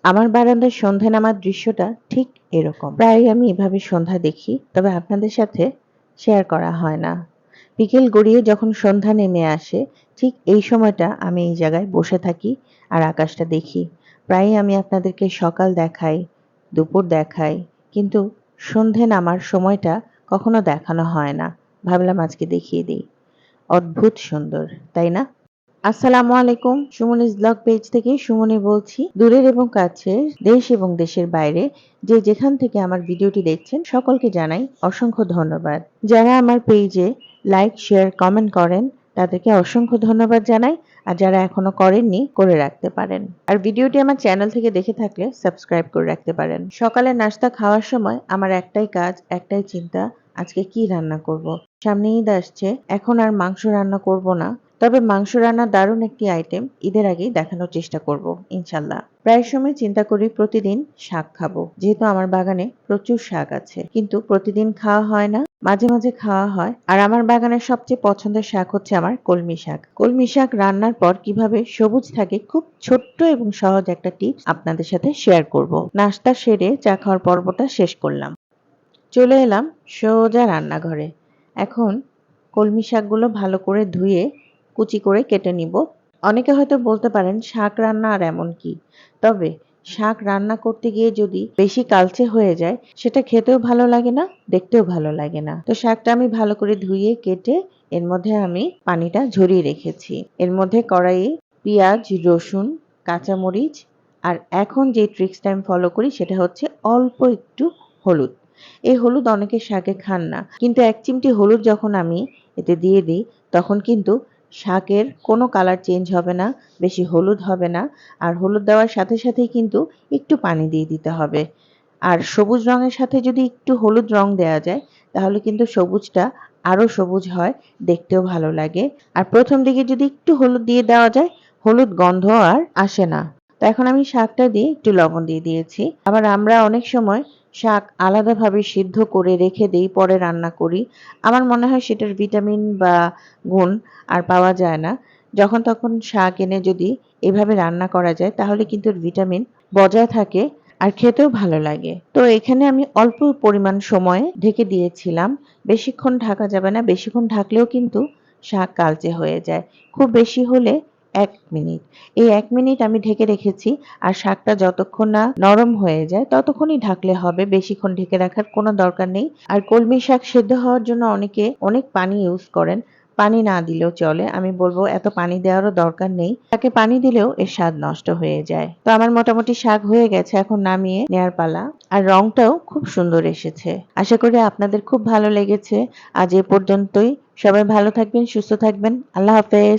আমার বারান্দার সন্ধ্যা নামার দৃশ্যটা ঠিক এরকম। প্রায়ই আমি এভাবে সন্ধ্যা দেখি, তবে আপনাদের সাথে শেয়ার করা হয় না। বিকেল গড়িয়ে যখন সন্ধ্যা নেমে আসে, ঠিক এই সময়টা আমি এই জায়গায় বসে থাকি আর আকাশটা দেখি। প্রায়ই আমি আপনাদেরকে সকাল দেখাই, দুপুর দেখাই, কিন্তু সন্ধে নামার সময়টা কখনো দেখানো হয় না। ভাবলাম আজকে দেখিয়ে দিই। অদ্ভুত সুন্দর, তাই না? আসসালামু আলাইকুম। সুমনিস ব্লগ পেজ থেকে সুমনি বলছি। দূরের এবং কাছের, দেশ এবং দেশের বাইরে যে যেখান থেকে আমার ভিডিওটি দেখছেন সকলকে জানাই অসংখ্য ধন্যবাদ। যারা আমার পেজে লাইক, শেয়ার, কমেন্ট করেন তাদেরকে অসংখ্য ধন্যবাদ জানাই। আর যারা এখনো করেননি করে রাখতে পারেন। আর ভিডিওটি আমার চ্যানেল থেকে দেখে থাকলে সাবস্ক্রাইব করে রাখতে পারেন। সকালে নাস্তা খাওয়ার সময় আমার একটাই কাজ, একটাই চিন্তা, আজকে কি রান্না করব। সামনে ঈদ আসছে, এখন আর মাংস রান্না করব না। তবে মাংস রান্নার দারুণ একটি আইটেম ঈদের আগেই দেখানোর চেষ্টা করব ইনশাল্লাহ। প্রায় সময় চিন্তা করি প্রতিদিন শাক খাবো, যেহেতু আমার বাগানে প্রচুর শাক আছে, কিন্তু প্রতিদিন খাওয়া হয় না, মাঝে মাঝে খাওয়া হয়। আর আমার বাগানের সবচেয়ে পছন্দের শাক হচ্ছে আমার কলমি শাক। কলমি শাক রান্নার পর কিভাবে সবুজ থাকে, খুব ছোট্ট এবং সহজ একটা টিপস আপনাদের সাথে শেয়ার করব। নাস্তা সেরে চা খাওয়ার পর্বটা শেষ করলাম, চলে এলাম সোজা রান্নাঘরে। এখন কলমি শাকগুলো ভালো করে ধুয়ে কুচি করে কেটে নিব। অনেকে হয়তো বলতে পারেন শাক রান্না আর এমন কি, তবে শাক রান্না করতে গিয়ে যদি বেশি কালচে হয়ে যায় সেটা খেতেও ভালো লাগে না, দেখতেও ভালো লাগে না। তো শাকটা আমি ভালো করে ধুয়ে কেটে এর মধ্যে আমি পানিটা ঝরিয়ে রেখেছি। এর মধ্যে কড়াইয়ে পেঁয়াজ, রসুন, কাঁচামরিচ, আর এখন যে ট্রিক্সটা আমি ফলো করি সেটা হচ্ছে অল্প একটু হলুদ। এই হলুদ অনেকে শাকে খান না, কিন্তু এক চিমটি হলুদ যখন আমি এতে দিয়ে দিই তখন কিন্তু শাকের কোনো কালার চেঞ্জ হবে না, বেশি হলুদ হবে না। আর হলুদ দেওয়ার সাথে সাথেই কিন্তু একটু পানি দিয়ে দিতে হবে। আর সবুজ রঙের সাথে যদি একটু হলুদ রং দেওয়া যায় তাহলে কিন্তু সবুজটা আরো সবুজ হয়, দেখতেও ভালো লাগে। আর প্রথম দিকে যদি একটু হলুদ দিয়ে দেওয়া যায়, হলুদ গন্ধ আর আসে না। তো এখন আমি শাকটা দিয়ে একটু লবণ দিয়ে দিয়েছি। আবার আমরা অনেক সময় শাক আলাদাভাবে সিদ্ধ করে রেখে দেই, পরে রান্না করি। আমার মনে হয় সেটার ভিটামিন বা গুণ আর পাওয়া যায় না। যখন তখন শাক এনে যদি এভাবে রান্না করা যায় তাহলে কিন্তু ভিটামিন বজায় থাকে আর খেতেও ভালো লাগে। তো এখানে আমি অল্প পরিমাণ সময়ে ঢেকে দিয়েছিলাম। বেশিক্ষণ ঢাকা যাবে না, বেশিক্ষণ ঢাকলেও কিন্তু শাক কালচে হয়ে যায়। খুব বেশি হলে ১ মিনিট। এই ১ মিনিট আমি ঢেকে রেখেছি। আর শাকটা যতক্ষণ না নরম হয়ে যায় ততক্ষণই ঢাকলে হবে, বেশিক্ষণ ঢেকে রাখার কোনো দরকার নেই। আর কলমি শাক সেদ্ধ হওয়ার জন্য অনেকে অনেক পানি ইউজ করেন। পানি না দিলেও চলে, আমি বলবো এত পানি দেওয়ারও দরকার নেই। তাকে পানি দিলেও এর স্বাদ নষ্ট হয়ে যায়। তো আমার মোটামুটি শাক হয়ে গেছে, এখন নামিয়ে নেয়ার পালা। আর রংটাও খুব সুন্দর এসেছে। আশা করি আপনাদের খুব ভালো লেগেছে। আজ এ পর্যন্তই। সবাই ভালো থাকবেন, সুস্থ থাকবেন। আল্লাহ হাফেজ।